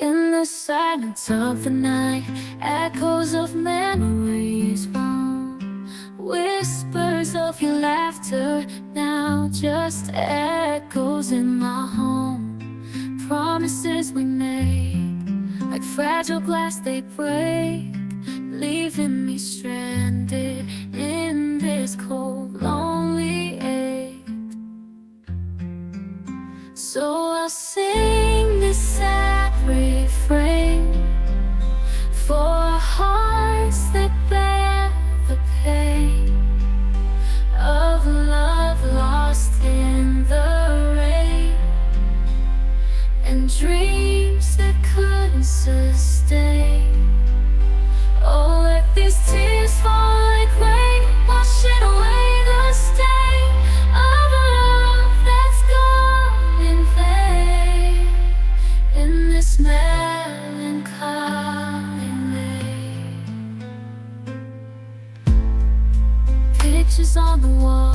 In the silence of the night, echoes of memories roam. Whispers of your laughter, now just echoes in my home. Promises we made, like fragile glass they break, leaving me stranded in this cold, lonely ache. So I'll sing this sad refrain for hearts that bear the pain of love lost in the rain, and dreams that couldn't sustain. Oh, let these tears fall like rain, washing away the stain of a love that's gone in vain. In this melancholy lane, pictures on the wall,